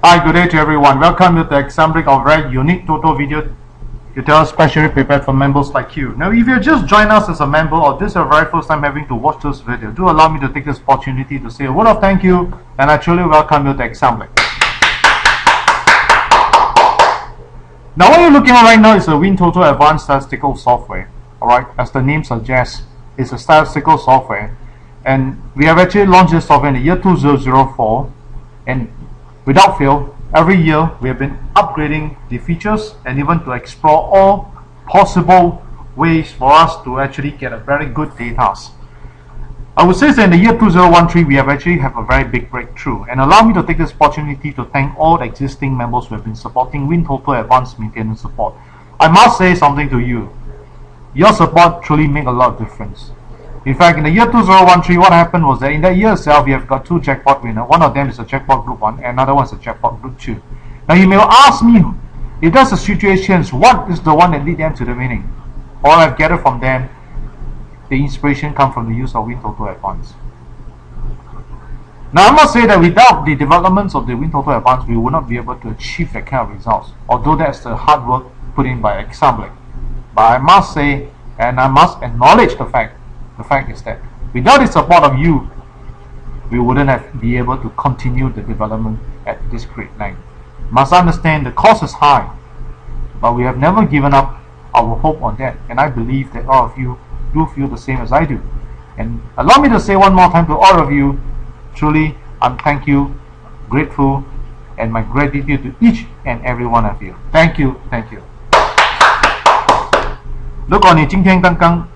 Hi, good day to everyone. Welcome to the assembly of a very unique TOTO video tutorial specially prepared for members like you. Now, if you just joined us as a member or this is your very first time having to watch this video, do allow me to take this opportunity to say a word of thank you and actually welcome you to the assembly. Now, what you're looking at right now is a WinTOTO advanced statistical software. Alright, as the name suggests, it's a statistical software, and we have actually launched this software in the year 2004, and without fail, every year we have been upgrading the features and even to explore all possible ways for us to actually get a very good data. I would say that in the year 2013 we have actually have a very big breakthrough, and allow me to take this opportunity to thank all the existing members who have been supporting WinTOTO Advanced Maintenance Support. I must say something to you. Your support truly make a lot of difference. In fact, in the year 2013, what happened was that in that year itself, we have got two jackpot winners. One of them is a jackpot group 1, and another one is a jackpot group 2. Now, you may ask me, if that's the situation, what is the one that lead them to the winning? All I've gathered from them, the inspiration comes from the use of WinTOTO Advanced. Now, I must say that without the developments of the WinTOTO Advanced, we would not be able to achieve that kind of results, although that's the hard work put in by assembly. But I must say, and I must acknowledge the fact is that without the support of you, we wouldn't have be able to continue the development at this great length. Must understand the cost is high, but we have never given up our hope on that, and I believe that all of you do feel the same as I do. And allow me to say one more time to all of you, truly I'm thank you, grateful, and my gratitude to each and every one of you. Thank you, thank you. 如果你今天刚刚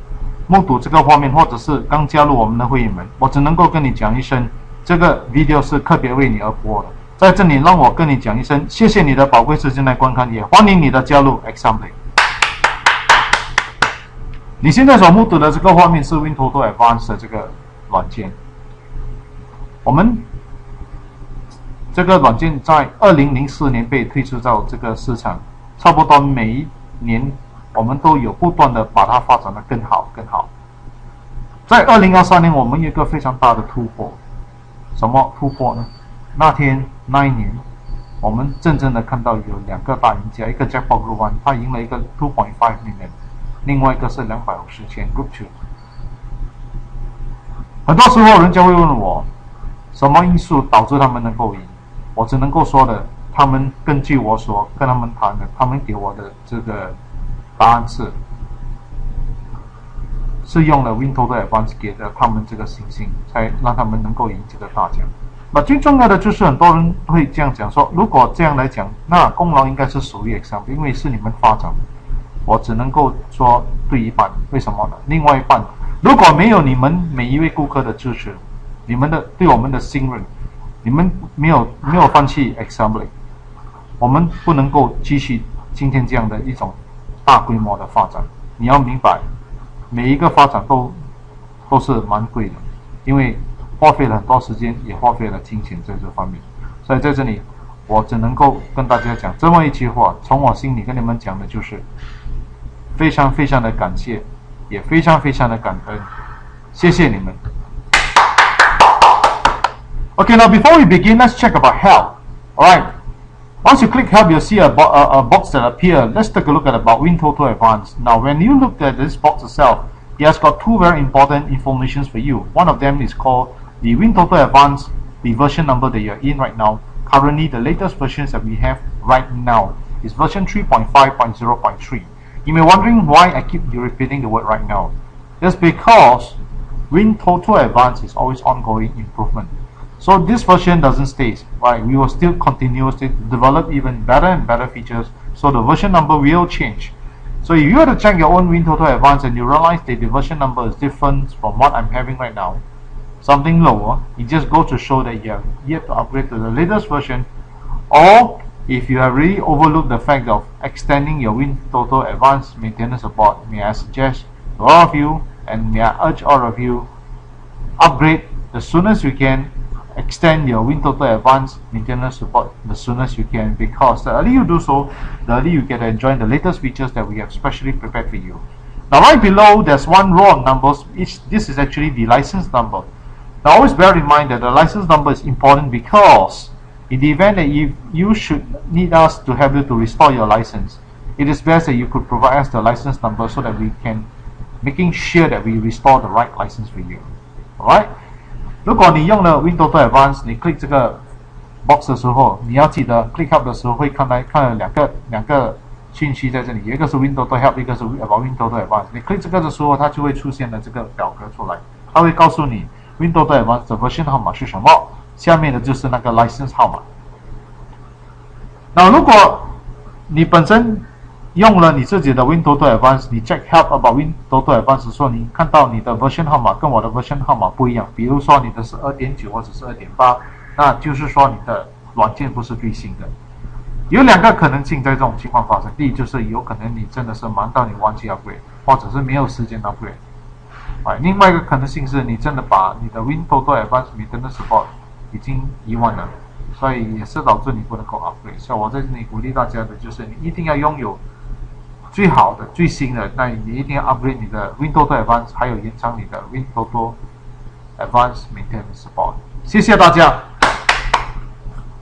目睹这个画面，或者是刚加入我们的会员们，我只能够跟你讲一声，这个 video 是特别为你而播的。在这里，让我跟你讲一声，谢谢你的宝贵时间来观看，也欢迎你的加入 Assembly。你现在所目睹的这个画面是 WinTOTO Advanced 的这个软件。我们这个软件在2004年被推出到这个市场，差不多每一年。我们都有不断的把它发展的更好更好。在2023年，我们有一个非常大的突破。什么突破呢？那一年，我们真正的看到有两个大赢家，一个 Jackpot Group 1，他赢了一个 2.5 million， 另外一个是250,000 Group 2。很多时候，人家会问我，什么因素导致他们能够赢？我只能够说的，他们根据我所跟他们谈的，他们给我的这个答案是用了 WinTOTO Advanced 给的他们这个信心，才让他们能够赢这个大奖。那最重要的就是很多人会这样讲说，如果这样来讲，那功劳应该是属于 Example， 因为是你们发展。我只能够说对一半，为什么呢？另外一半，如果没有你们每一位顾客的支持，你们的对我们的信任，你们没有放弃 Example， 我们不能够继续今天这样的一种大规模的发展。你要明白，每一个发展都是蛮贵的，因为花费了很多时间，也花费了金钱在这方面。所以在这里，我只能够跟大家讲这么一句话，从我心里跟你们讲的就是，非常非常的感谢，也非常非常的感恩，谢谢你们。Okay, now before we begin, let's check about help. All right. Once you click help, you'll see a box that appears. Let's take a look at about WinTOTO Advanced. Now, when you look at this box itself, it has got two very important informations for you. One of them is called the WinTOTO Advanced, the version number that you're in right now. Currently, the latest versions that we have right now is version 3.5.0.3. You may be wondering why I keep repeating the word right now. That's because WinTOTO Advanced is always ongoing improvement. So this version doesn't stay, right? We will still continuously develop even better and better features. So the version number will change. So if you were to check your own WinTOTO Advanced and you realize that the version number is different from what I'm having right now, something lower, it just goes to show that you have yet to upgrade to the latest version. Or if you have really overlooked the fact of extending your WinTOTO Advanced maintenance support, may I suggest to all of you, and may I urge all of you, upgrade as soon as you can. Extend your WinTOTO Advanced maintenance support as soon as you can, because the earlier you do so, the earlier you get to enjoy the latest features that we have specially prepared for you. Now right below there's one row of numbers. This is actually the license number. Now always bear in mind that the license number is important because In the event that if you should need us to help you to restore your license, it is best that you could provide us the license number so that we can making sure that we restore the right license for you. Alright? 如果你用了 WinTOTO Advanced， 你 click 这个 box 的时候，你要记得 click help 的时候会看了两个讯息在这里，有一个是 WinTOTO Help， 一个是 about WinTOTO Advanced。你 click 这个的时候，它就会出现了这个表格出来，它会告诉你 WinTOTO Advanced 的 version 号码是什么，下面的就是那个 license 号码。那如果你本身用了你自己的 WinTOTO Advanced， 你 check help about WinTOTO Advanced 的时候，你看到你的 version 号码跟我的 version 号码不一样，比如说你的是 2.9 或者是 2.8， 那就是说你的软件不是最新的。有两个可能性在这种情况发生，第一就是有可能你真的是忙到你忘记 upgrade， 或者是没有时间 upgrade。另外一个可能性是你真的把你的 WinTOTO Advanced Maintenance Support 已经遗忘了，所以也是导致你不能够 upgrade。所以我在这里鼓励大家的就是你一定要拥有最好的、最新的，那你一定要 upgrade 你的 WinTOTO Advanced， 还有延长你的 WinTOTO Advanced Maintenance Support。谢谢大家。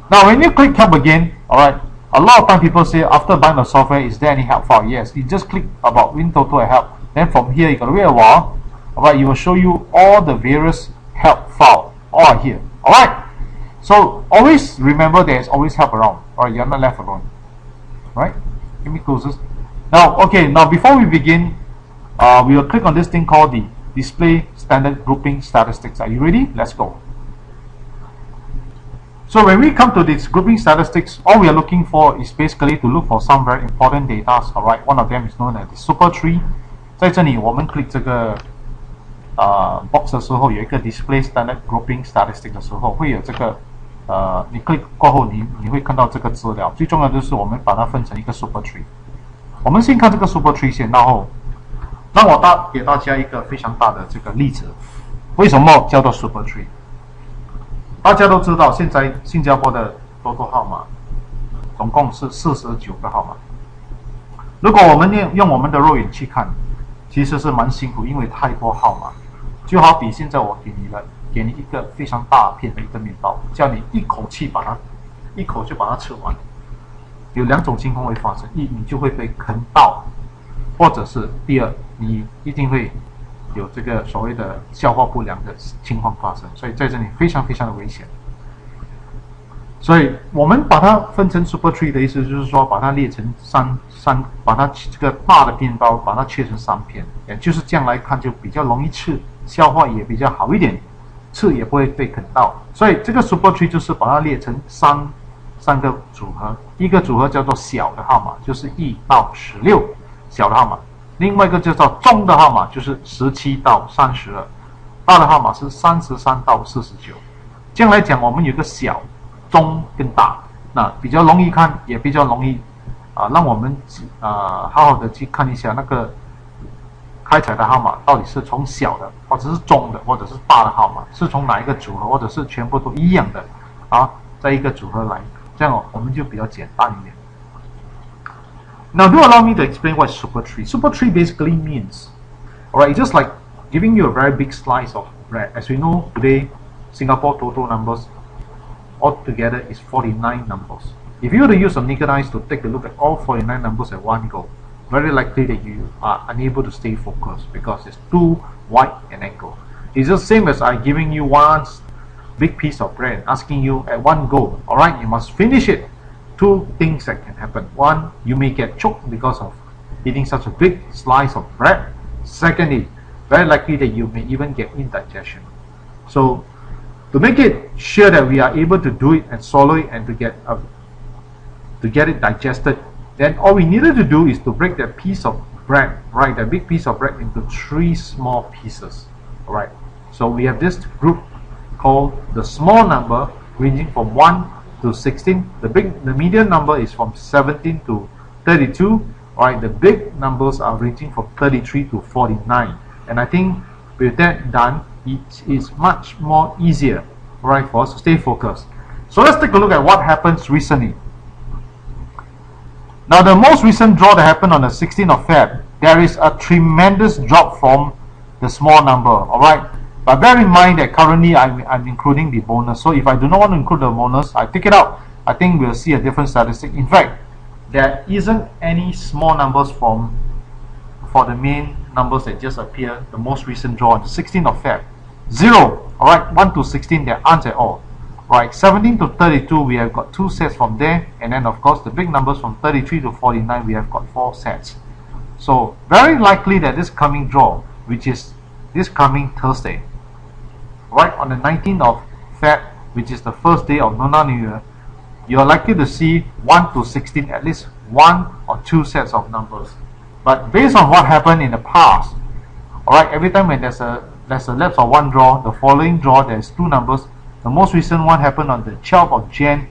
Now, when you click help again, alright, a lot of time people say after buying the software, is there any help file? Yes, you just click about WinTOTO help. Then from here, you gotta wait a while. Alright, it will show you all the various help file all here. Alright, so always remember there is always help around. Alright, you're not left alone. Right? Give me closest. Now, okay, now before we begin, we will click on this thing called the Display Standard Grouping Statistics. Are you ready? Let's go. So when we come to this grouping statistics, all we are looking for is basically to look for some very important data. Alright, one of them is known as the super tree. 在这里我们 click 这个box 的时候，有一个 Display Standard Grouping Statistics 的时候，会有这个你 click 过后你会看到这个资料。最重要的就是我们把它分成一个 super tree。我们先看这个 super tree 先，然后让我给大家一个非常大的这个例子。为什么叫做 super tree？大家都知道，现在新加坡的TOTO号码总共是49个号码。如果我们用我们的肉眼去看，其实是蛮辛苦，因为太多号码。就好比现在我给你一个非常大片的一个面包，叫你一口就把它吃完。有两种情况会发生：一，你就会被啃到；或者是第二，你一定会有这个所谓的消化不良的情况发生，所以在这里非常非常的危险。所以我们把它分成 super tree 的意思就是说，把它列成把它这个大的面包把它切成3片，也就是这样来看就比较容易吃，消化也比较好一点，吃也不会被啃到。所以这个 super tree 就是把它列成三个组合，一个组合叫做小的号码，就是1到16小的号码。另外一个就叫中的号码，就是17到32，大的号码是33到49。这样来讲，我们有个小、中跟大，那比较容易看，也比较容易让我们好好的去看一下那个开彩的号码到底是从小的，或者是中的，或者是大的号码是从哪一个组合，或者是全部都一样的在一个组合来，这样我们就比较简单一点。Now, do allow me to explain what super tree. Super tree basically means, alright, just like giving you a very big slice of bread. As we know today, Singapore total numbers altogether is 49 numbers. If you were to use a naked eyes to take a look at all 49 numbers at one go, very likely that you are unable to stay focused because it's too wide an angle. It's the same as I giving you one big piece of bread, asking you at one go, alright, you must finish it. Two things that can happen. One, you may get choked because of eating such a big slice of bread. Secondly, very likely that you may even get indigestion. So, to make it sure that we are able to do it and swallow it and to get it digested, then all we needed to do is to break that piece of bread, right, that big piece of bread into 3 small pieces. Alright, so we have this group called the small number ranging from 1 to 16. The median number is from 17 to 32. Alright, the big numbers are ranging from 33 to 49. And I think with that done, it is much more easier, right, for us to stay focused. So let's take a look at what happens recently. Now, the most recent draw that happened on the 16th of Feb, there is a tremendous drop from the small number. Alright, But bear in mind that currently I'm including the bonus. So if I do not want to include the bonus, I take it out. I think we'll see a different statistic. In fact, there isn't any small numbers for the main numbers that just appear, the most recent draw on the 16th of Feb. 0, alright, 1 to 16, there aren't at all. Right, 17 to 32, we have got 2 sets from there, and then of course the big numbers from 33 to 49, we have got 4 sets. So very likely that this coming draw, which is this coming Thursday, right on the 19th of Feb, which is the first day of Lunar New Year, you are likely to see 1 to 16, at least 1 or 2 sets of numbers. But based on what happened in the past, alright, every time when there's a lapse of one draw, the following draw there's 2 numbers. The most recent one happened on the 12th of Jan,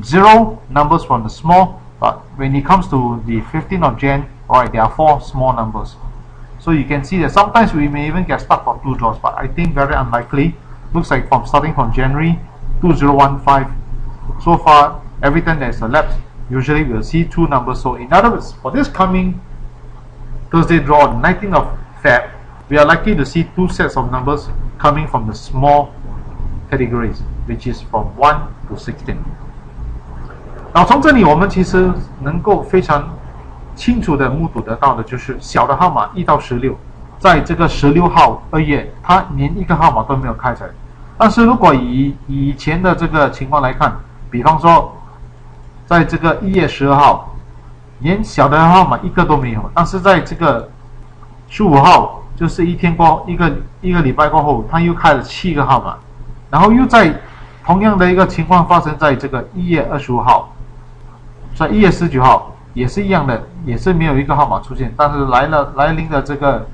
0 numbers from the small, but when it comes to the 15th of Jan, alright, there are 4 small numbers. So you can see that sometimes we may even get stuck for 2 draws, but I think very unlikely. Looks like starting from January 2015, so far every time there's a lapse, usually we'll see 2 numbers. So in other words, for this coming Thursday draw, 19th of Feb, we are likely to see 2 sets of numbers coming from the small categories, which is from 1 to 16. 然后从这里我们其实能够非常清楚的目睹得到的就是小的号码1到16，在这个16号2月，它连一个号码都没有开采。但是如果以前的这个情况来看，比方说在这个1月12号，连小的号码一个都没有，但是在这个15号，就是一天过一个礼拜过后，它又开了7个号码，然后又在同样的一个情况发生在这个1月25号，在1月19号也是一样的，也是没有一个号码出现，但是来临的这个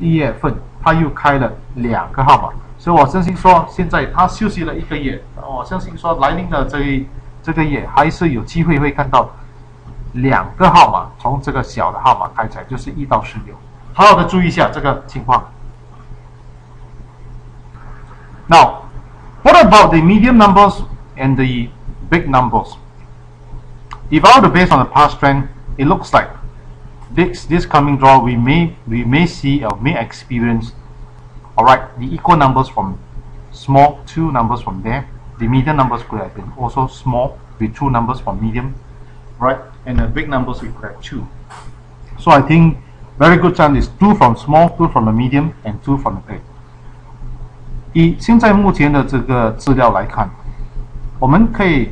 1月份，它又开了2个号码，所以我相信说现在它休息了1个月，我相信说来临的这个月还是有机会会看到2个号码从这个小的号码开采，就是1到16，好好的注意一下这个情况。Now, what about the medium numbers and the big numbers? If I were to base on the past trend, it looks like this coming draw we may see or may experience, alright, the equal numbers from small, 2 numbers from there. The medium numbers could have been also small with 2 numbers from medium, right? And the big numbers we could have 2. So I think very good chance is 2 from small, 2 from the medium, and 2 from the big. 以现在目前的这个资料来看，我们可以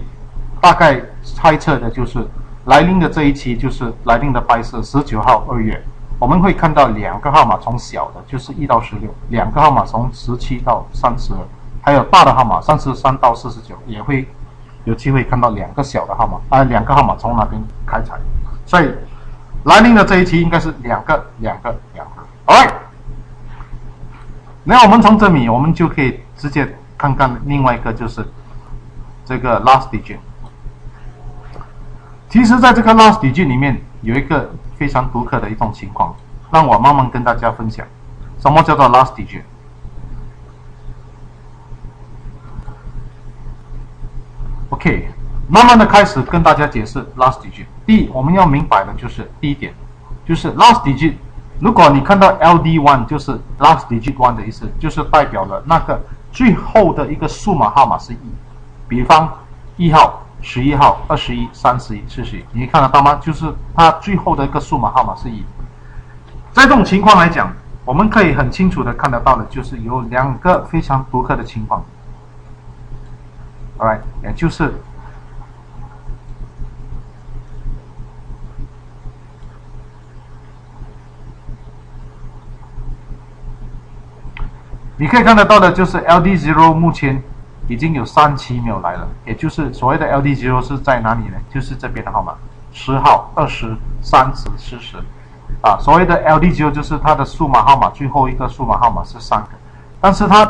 大概猜测的就是来临的这一期就是来临的白色19号2月，我们会看到2个号码从小的就是1到16，2个号码从17到32，还有大的号码33到49，也会有机会看到2个小的号码，2个号码从那边开采，所以来临的这一期应该是2个。Alright， 那我们从这里我们就可以直接看看另外一个就是这个 last digit。其实在这个 last digit 里面有一个非常独特的一种情况，让我慢慢跟大家分享什么叫做 last digit。 OK， 慢慢的开始跟大家解释 last digit。 第一，我们要明白的就是第一点，就是 last digit， 如果你看到 LD1 就是 last digit 1的意思，就是代表了那个最后的一个数码号码是1，比方1号、11号、21、31、41，你看得到吗？就是它最后的一个数码号码是1。在这种情况来讲，我们可以很清楚的看得到的就是有2个非常独特的情况。Alright， 也就是你可以看得到的就是 LD0 目前已经有3期没有来了，也就是所谓的 LD0 是在哪里呢？就是这边的号码，10号、20、30、40所谓的 LD0 就是它的数码号码，最后一个数码号码是3个，但是它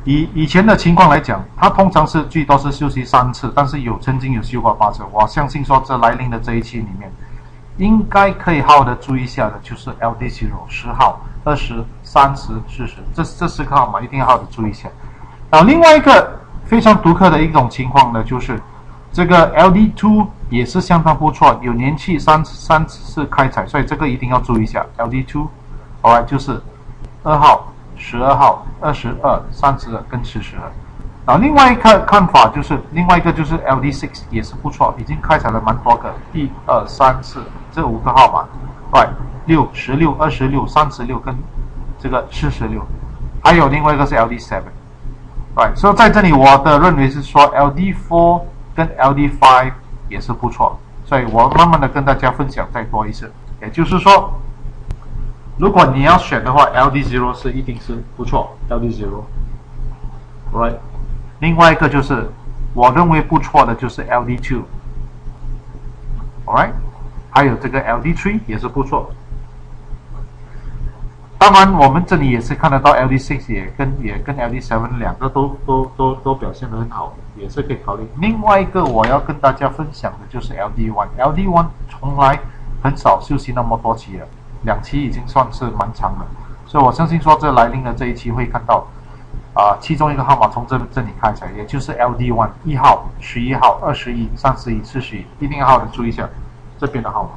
以前的情况来讲，它通常是最多是休息3次，但是曾经有休过8次。我相信说这来临的这一期里面，应该可以好好的注意一下的，就是 LD0 10号、20、30、40这4个号码一定要好好的注意一下。然后另外一个非常独特的一种情况呢，就是这个 LD2 也是相当不错，有连续3次开采，所以这个一定要注意一下 LD2。Alright， 就是2号、12号、22、32跟42。然后另外一个看法就是，另外一个就是 LD6 也是不错，已经开采了蛮多个，1、2、3、4这5个号码 ，right 6、16、26、36跟这个46，还有另外一个是 LD7，right， 所以在这里我的认为是说 LD4 跟 LD5 也是不错，所以我慢慢的跟大家分享再多一次，也就是说，如果你要选的话 ，LD0 是一定是不错 ，LD0，right。另外一个就是我认为不错的就是 LD2，alright， 还有这个 LD3 也是不错。当然，我们这里也是看得到 LD6 也跟 LD7 两个都表现得很好，也是可以考虑。另外一个我要跟大家分享的就是 LD1 从来很少休息那么多期了，2期已经算是蛮长了，所以我相信说这来临的这一期会看到。其中一个号码从这里开采，也就是 LD1 1号、11号、21、31、41，一定要好好的注意一下这边的号码。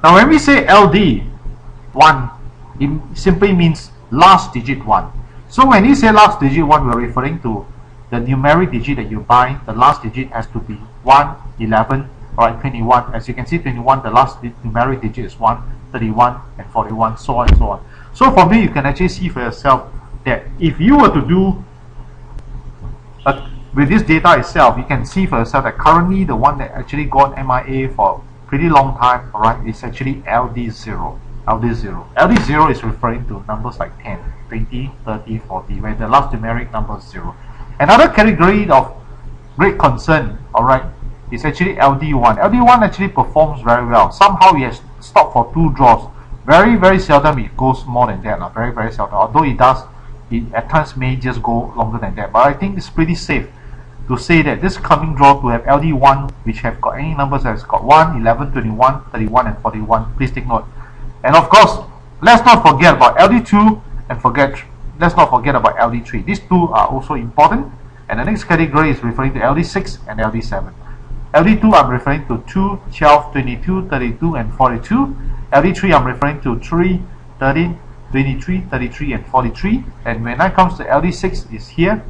Now when we say LD1, it simply means last digit 1. So when you say last digit 1, we're referring to the numeric digit that you buy. The last digit has to be 1, 11, or 21. As you can see, 21, the last numeric digit is 1, 31, and 41, so on and so on. So from here, you can actually see for yourself that if you were to do with this data itself, you can see for yourself that currently the one that actually gone MIA for pretty long time, alright, is actually LD0. LD0 is referring to numbers like 10, 20, 30, 40, where the last numeric number is 0. Another category of great concern, alright, is actually LD1. LD1 actually performs very well. Somehow it has stopped for 2 draws. Very seldom it goes more than that. Very seldom. Although it does, it at times may just go longer than that. But I think it's pretty safe to say that this coming draw to have LD1 which have got any numbers that has got 1, 11, 21, 31 and 41. Please take note. And of course, let's not forget about LD2 and let's not forget about LD3. These two are also important. And the next category is referring to LD6 and LD7. LD2 I'm referring to 2, 12, 22, 32 and 42. LD3 I'm referring to 3, 13, 23, 33 and 43. And when it comes to LD6 is here,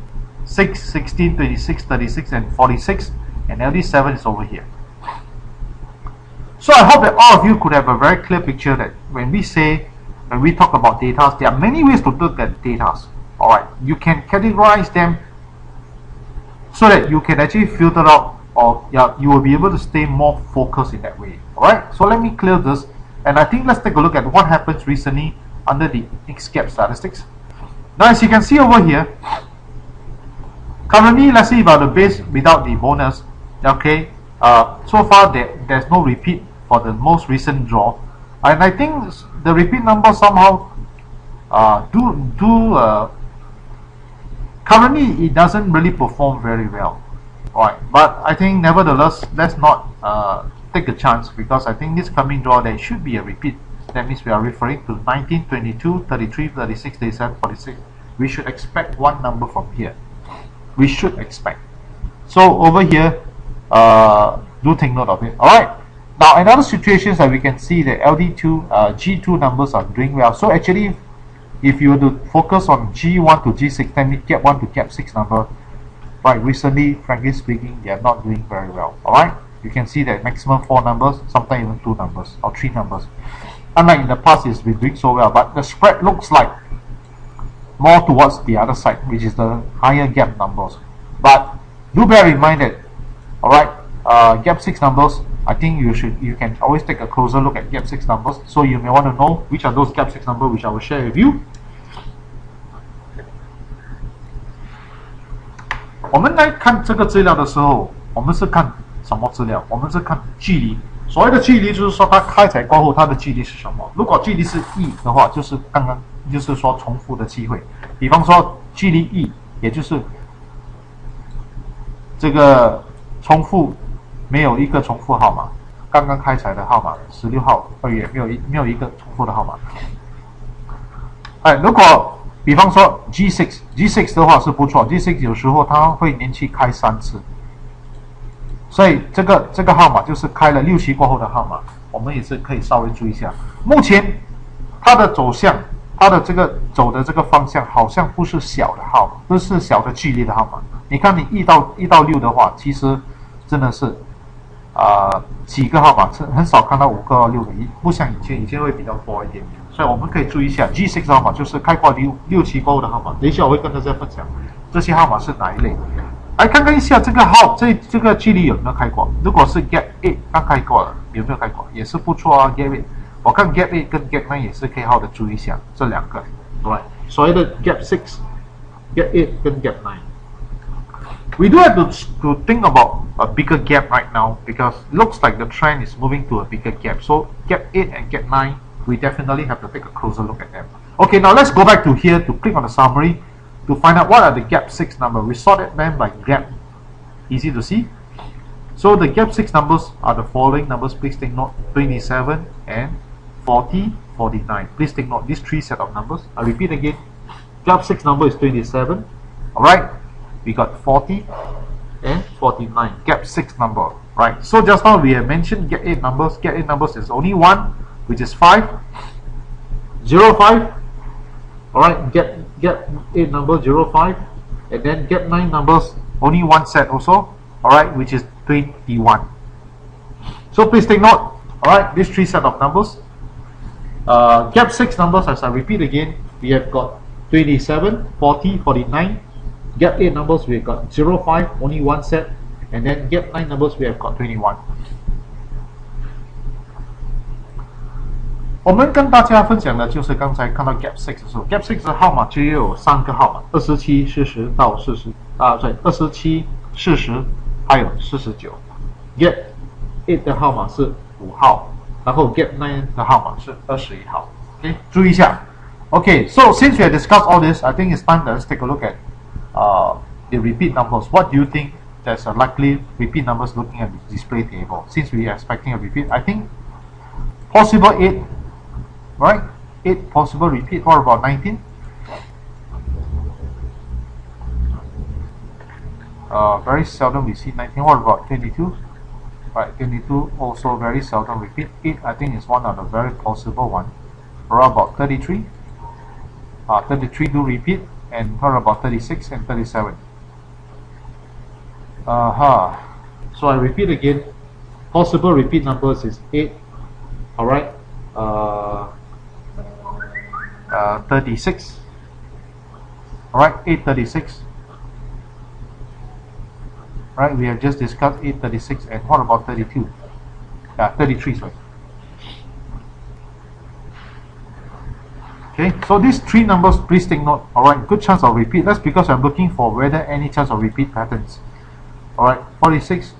6, 16, 26, 36 and 46. And LD7 is over here. So I hope that all of you could have a very clear picture that when we talk about data, there are many ways to look at data. Alright, you can categorize them so that you can actually filter out, or you will be able to stay more focused in that way. Alright, so let me clear this, and I think let's take a look at what happens recently under the X-gap statistics. Now as you can see over here, currently let's see about the base without the bonus. Okay, so far there's no repeat for the most recent draw, and I think the repeat number somehow currently it doesn't really perform very well. Alright, but I think nevertheless let's not take a chance, because I think this coming draw there should be a repeat. That means we are referring to 19, 22, 33, 36, 37, 46. We should expect one number from here. We should expect. So over here, do take note of it. Alright, now in other situations that we can see the LD2, G2 numbers are doing well. So actually, if you were to focus on G1 to G6, then gap 1 to gap 6 number, right, recently, frankly speaking, they are not doing very well. Alright, you can see that maximum 4 numbers, sometimes even 2 numbers or 3 numbers. Unlike in the past, it's been doing so well, but the spread looks like more towards the other side, which is the higher gap numbers. But do bear in mind that, alright, gap 6 numbers, I think you can always take a closer look at gap 6 numbers. So you may want to know which are those gap 6 numbers, which I will share with you. 我们来看这个资料的时候，我们是看什么资料？我们是看距离。所谓的距离就是说它开采过后它的距离是什么？如果距离是 e 的话，就是就是说重复的机会。比方说距离 e， 也就是这个重复没有一个重复号码，刚刚开采的号码16号2月没有一个重复的号码。如果比方说 G6 的话是不错 ，G6 有时候它会连续开3次，所以这个号码就是开了6期过后的号码，我们也是可以稍微注意一下。目前它的走向，它的这个走的这个方向好像不是小的号，不是小的距离的号码。你看你1到6的话，其实真的是几个号码，很少看到5个到6个，不像以前会比较多一点点。所以我们可以注意一下 G6 号码就是开挂6、7勾的号码。等一下我会跟大家分享这些号码是哪一类。来看看一下这个号，这个距离有没有开挂？如果是 Gap 8刚开挂了，有没有开挂？也是不错啊 ，Gap 8。我看 Gap 8跟 Gap 9也是可以好的注意一下这两个，对，所谓的 Gap 6、Gap 8跟 Gap 9。We do have to think about a bigger gap right now because it looks like the trend is moving to a bigger gap. So Gap 8 and Gap 9, we definitely have to take a closer look at them. Okay, now let's go back to here to click on the summary to find out what are the Gap 6 numbers. We sorted them by gap. Easy to see. So the Gap 6 numbers are the following numbers. Please take note: 27 and 40, 49. Please take note these three set of numbers. I repeat again. Gap 6 number is 27. Alright, we got 40 and 49. Gap 6 number. Right. So just now we have mentioned Gap 8 numbers. Gap 8 numbers is only one, which is 5. 0, 5. Alright, Gap 8 number 0, 5. And then Gap 9 numbers only one set also. Alright, which is 21. So please take note. Alright, these three set of numbers. Gap 6 numbers, as I repeat again, we have got 27, 40, 49. Gap 8 numbers, we have got 0, 5, only one set. And then Gap 9 numbers, we have got 21. 我们跟大家分享的就是刚才看到 Gap 6的时候 ，Gap 6的号码就有3个号码，27、40到40对，27、40还有49。Gap 8的号码是5号，然后 Gap 9的号码是21号。OK， 注意一下。Okay, so since we have discussed all this, I think it's time that let's take a look at the repeat numbers. What do you think there's a likely repeat numbers looking at the display table? Since we are expecting a repeat, I think possible 8, right? 8 possible repeat. What about 19? Very seldom we see 19. What about 22? Right, 22 also very seldom repeat. 8 I think is one of the very possible one. What about 33? 33 do repeat. And what about 36 and 37? So I repeat again. Possible repeat numbers is 8. Alright. 36. Alright, 836. Right, we have just discussed 836 and what about 32? 33, sorry. Okay, so these three numbers, please take note. Alright, good chance of repeat. That's because I'm looking for whether any chance of repeat patterns. Alright, 46,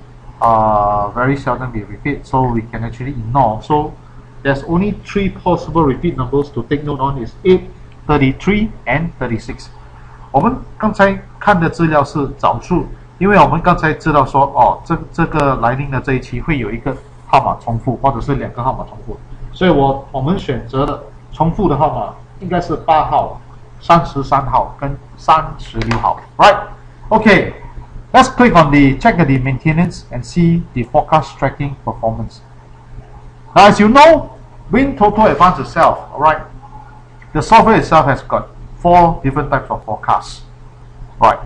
very seldom we repeat, so we can actually ignore. So there's only 3 possible repeat numbers to take note on is 8, 33 and 36. 我们刚才看的资料是找数，因为我们刚才知道说这个来临的这一期会有一个号码重复，或者是2个号码重复，所以我们选择的重复的号码应该是8号、33号跟36号 ，right? Okay, let's click on the check the maintenance and see the forecast tracking performance. Now, as you know, WinTOTO Advanced itself, alright, the software itself has got 4 different types of forecasts, right?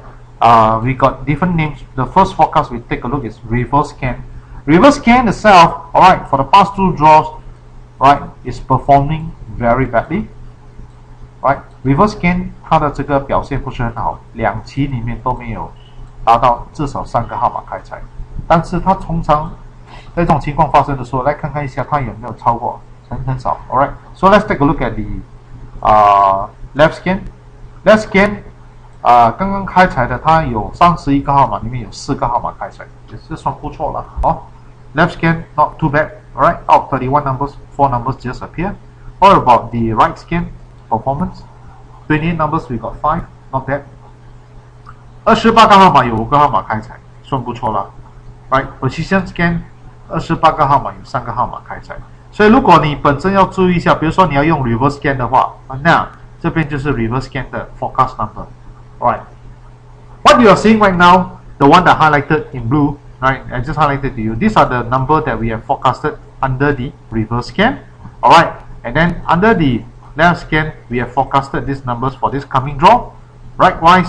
We got different names. The first forecast we take a look is reverse scan. Reverse scan itself, alright, for the past 2 draws, right, is performing very badly, right? Reverse scan 它的这个表现不是很好，2期里面都没有达到至少3个号码开采，但是它通常在这种情况发生的时候，来看看一下它有没有超过，很少。Alright, so let's take a look at the left scan. Left scan 刚刚开采的它有31个号码，里面有4个号码开采，也是算不错了。Left scan not too bad. Alright, out of 31 numbers, 4 numbers just appear. What about the right scan performance? 28 numbers we got 5, not bad. 28个号码有5个号码开采，算不错了。Right, position scan 28个号码有3个号码开采，所以如果你本身要注意一下，比如说你要用 reverse scan 的话，那这边就是 reverse scan 的 forecast number. Alright, what you are seeing right now, the one that highlighted in blue, right? I just highlighted to you. These are the number that we have forecasted under the reverse scan. Alright, and then under the left scan, we have forecasted these numbers for this coming draw. Right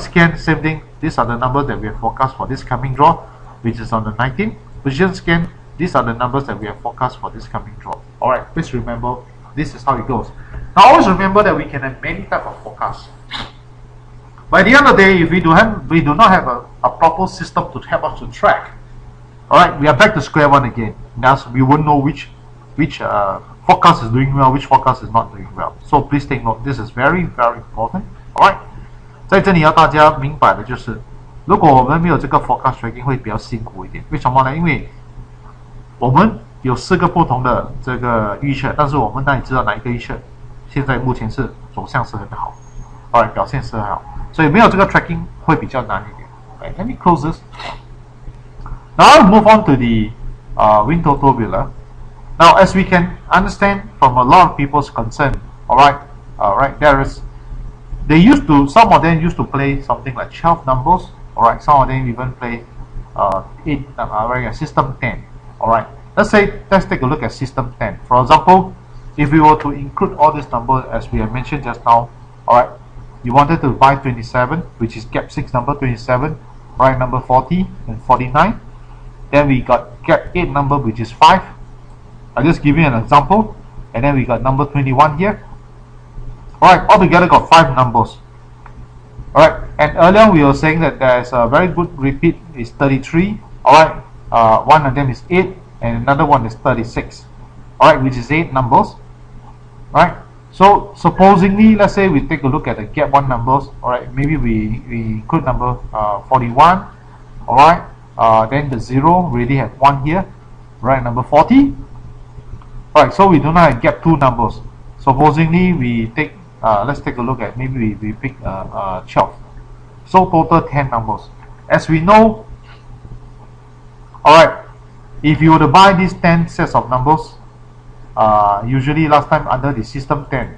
scan, same thing. These are the numbers that we have forecast for this coming draw, which is on the 19th. Position scan, these are the numbers that we have forecast for this coming draw. Alright, please remember, this is how it goes. Now always remember that we can have many types of forecasts. By the end of the day, if we do not have a proper system to help us to track, alright, we are back to square one again. Thus, we won't know which forecast is doing well, which forecast is not doing well. So please take note, this is very important. Alright， 在这里要大家明白的就是，如果我们没有这个 forecast tracking 会比较辛苦一点。为什么呢？因为我们有4个不同的这个预测，但是我们哪里知道哪一个预测现在目前是走向是很好，表现是很好，所以没有这个 tracking 会比较难一点。Right, let me close this. Now I'll move on to the WinTOTO builder. Now, as we can understand from a lot of people's concern, alright, some of them used to play something like 12 numbers, alright, some of them even play system 10, alright. Let's take a look at system 10. For example, if we were to include all these numbers as we have mentioned just now, alright, you wanted to buy 27, which is gap 6 number 27, right, number 40 and 49. Then we got gap 8 number, which is 5. I'll just give you an example. And then we got number 21 here. Alright, altogether got 5 numbers. Alright, and earlier we were saying that there's a very good repeat is 33. Alright, one of them is 8 and another one is 36. Alright, which is 8 numbers. Right, so supposingly, let's say we take a look at the gap 1 numbers. Alright, maybe we include number 41. Alright, then the 0 we already have 1 here. Right, number 40. Alright, so we do not have gap 2 numbers. Supposingly we take let's take a look at, maybe we pick 12. So total 10 numbers. As we know, alright, if you were to buy these 10 sets of numbers, usually last time under the system 10,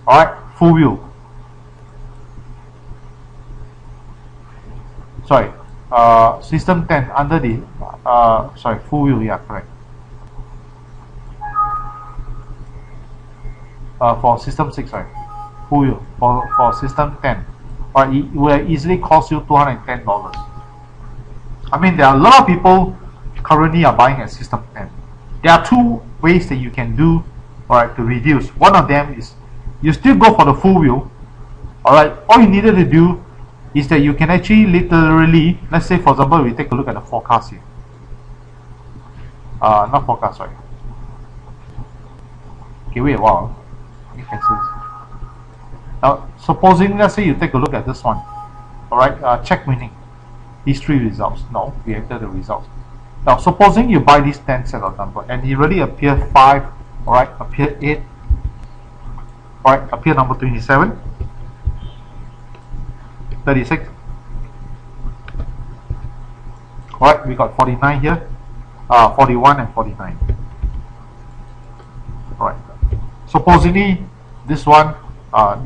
alright, full wheel, sorry, system 10 under the full wheel, yeah, correct. For system 6, right, full wheel for system 10, right, it will easily cost you $210. I mean, there are a lot of people currently are buying at system 10. There are 2 ways that you can do, alright, to reduce. One of them is you still go for the full wheel. Alright, all you needed to do is that you can actually literally, let's say for example, we take a look at the forecast here. Not forecast, sorry. Okay, wait a while. You can see this. Now, supposing, let's say you take a look at this one. Alright, check winning. History results. No, we enter the results. Now, supposing you buy this 10 set of number and it really appear 5, alright, appear 8, alright, appear number 27, 36, alright, we got 49 here, 41 and 49. Alright, supposedly this one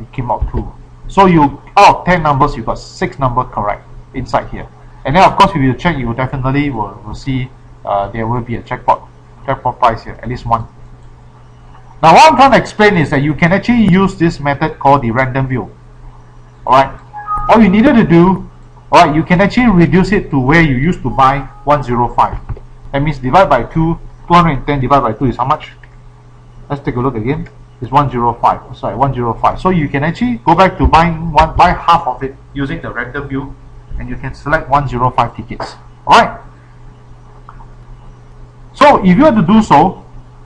it came out true. So you, out of 10 numbers, you got 6 numbers correct inside here. And then of course if you check, you definitely will see there will be a jackpot price here, at least 1. Now what I'm trying to explain is that you can actually use this method called the random view. Alright, all you needed to do, alright, you can actually reduce it to where you used to buy 105. That means divide by 2, 210 divided by 2 is how much? Let's take a look again. It's 105. Sorry, 105. So you can actually go back to buy half of it using the random view, and you can select 105 tickets. Alright. So if you were to do so,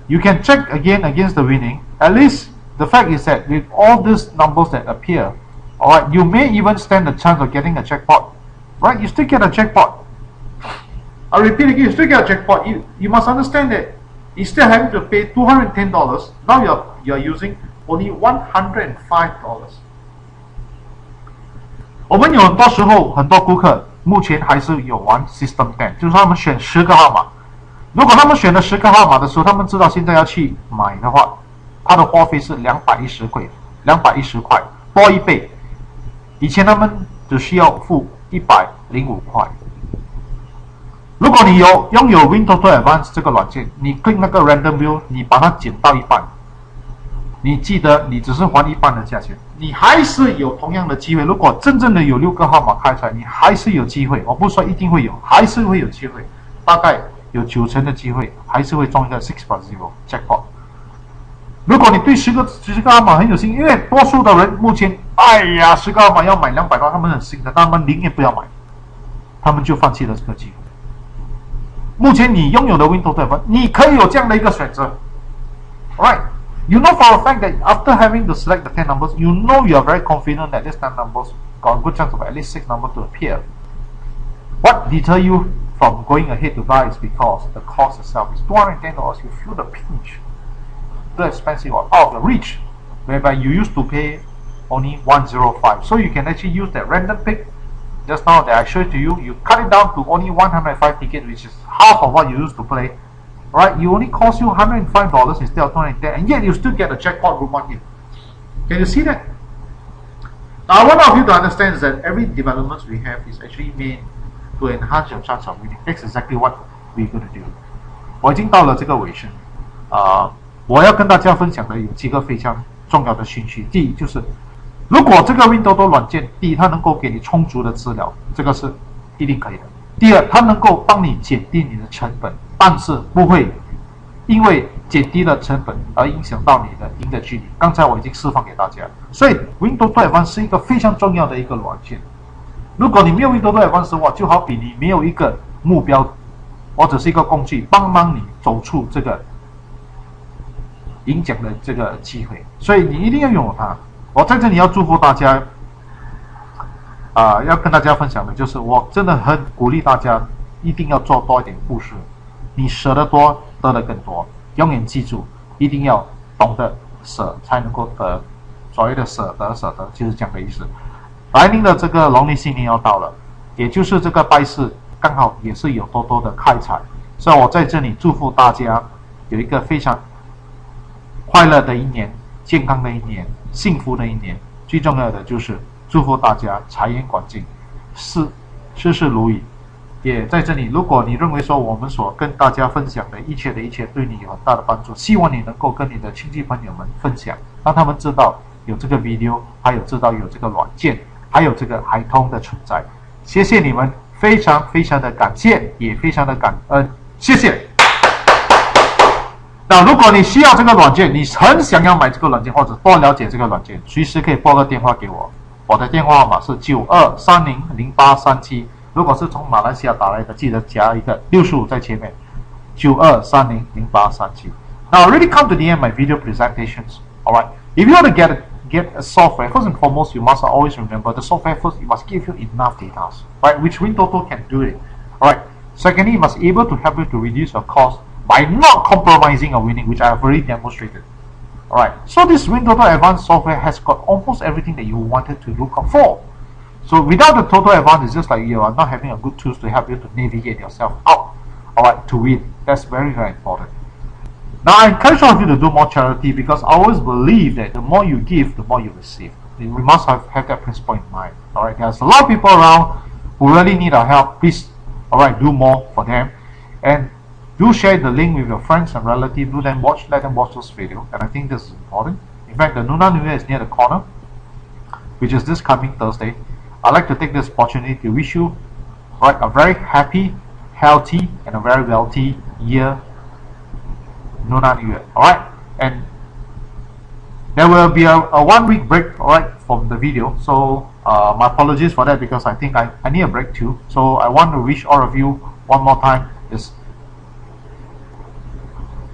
you can check again against the winning. At least the fact is that with all these numbers that appear, alright, you may even stand a chance of getting a jackpot. Right? You still get a jackpot. I repeat again, you still get a jackpot. You must understand that you're still having to pay $210. Now you're using only $105. 我们有很多时候很多顾客目前还是有玩 System 10，就是他们选10个号码。如果他们选了10个号码的时候，他们知道现在要去买的话，它的花费是210块，210块多1倍。以前他们只需要付105块。如果你拥有 WinTOTO Advanced 这个软件，你 click 那个 Random View， 你把它减到一半，你记得你只是还一半的价钱，你还是有同样的机会。如果真正的有6个号码开出来，你还是有机会。我不说一定会有，还是会有机会，大概有90%的机会，还是会中一个6+0 jackpot。如果你对10个号码很有兴趣，因为多数的人目前，哎呀，10个号码要买200块，他们很心疼，他们宁愿不要买，他们就放弃了这个机会。目前你拥有的 WinTOTO， 你可以有这样的一个选择 ，right？ You know for a fact that after having to select the 10 numbers, you know you are very confident that this 10 numbers got a good chance of at least 6 numbers to appear. What deter you from going ahead to buy is because the cost itself is $210. You feel the pinch, too expensive or out of the reach, whereby you used to pay only 105. So you can actually use that random pick just now that I showed to you. You cut it down to only 105 tickets, which is half of what you used to play. Right, you only cost you $105 instead of $210, and yet you still get a jackpot group 1 hit. Can you see that? Now, I want all of you to understand is that every development we have is actually made to enhance your chance of winning. That's exactly what we're going to do. 我已经到了这个尾声，我要跟大家分享的有几个非常重要的讯息。第一，就是如果这个 WinTOTO 软件，第一，它能够给你充足的资料，这个是一定可以的。第二，它能够帮你减低你的成本，但是不会因为减低了成本而影响到你的赢的距离。刚才我已经示范给大家，所以 WinTOTO Advanced 是一个非常重要的一个软件。如果你没有 WinTOTO Advanced 的话，就好比你没有一个目标或者是一个工具帮忙你走出这个赢奖的这个机会，所以你一定要拥有它。我在这里要祝福大家。要跟大家分享的就是，我真的很鼓励大家一定要做多一点布施，你舍得多，得的更多。永远记住，一定要懂得舍，才能够得。所谓的舍得就是这样的意思。来临的这个农历新年要到了，也就是这个拜四刚好也是有多多的开采，所以我在这里祝福大家有一个非常快乐的一年，健康的一年，幸福的一年。最重要的就是祝福大家财源广进，事事如意。也在这里，如果你认为说我们所跟大家分享的一切对你有很大的帮助，希望你能够跟你的亲戚朋友们分享，让他们知道有这个 video， 还有知道有这个软件，还有这个海通的存在。谢谢你们，非常非常的感谢，也非常的感恩，谢谢。那如果你需要这个软件，你很想要买这个软件，或者多了解这个软件，随时可以拨个电话给我。我的电话号码是92300837。如果是从马来西亚打来的，记得加一个65在前面。92300837。Now, I already come to the end of my video presentations. Alright, if you want to get a software, first and foremost, you must always remember the software first. It must give you enough data, right? Which WinTOTO can do it. Alright. Secondly, it must be able to help you to reduce your cost by not compromising your winning, which I have already demonstrated. Alright, so this WinTOTO Advanced software has got almost everything that you wanted to look up for. So without the TOTO Advanced, it's just like you are not having a good tools to help you to navigate yourself out. Alright, to win. That's very, very important. Now, I encourage all of you to do more charity because I always believe that the more you give, the more you receive. We must have that principle in mind. Alright, there's a lot of people around who really need our help. Please, alright, do more for them. And do share the link with your friends and relatives. Let them watch this video. And I think this is important. In fact, the Lunar New Year is near the corner, which is this coming Thursday. I'd like to take this opportunity to wish you a very happy, healthy, and a very wealthy year, Lunar New Year. Alright? And there will be a 1 week break, alright, from the video. So my apologies for that because I think I need a break too. So I want to wish all of you one more time is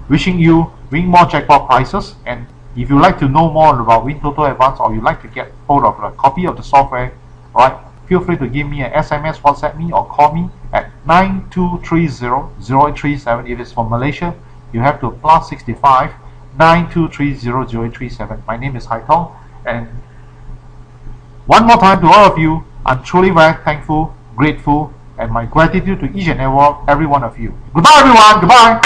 wishing you win more jackpot prizes. And if you like to know more about WinTOTO Advanced, or you like to get hold of a copy of the software, alright, feel free to give me an SMS, WhatsApp me, or call me at 9230-0837. If it's from Malaysia, you have to +65 9230-0837. My name is Haitong, and one more time to all of you, I'm truly very thankful, grateful, and my gratitude to each and every one of you. Goodbye everyone, goodbye.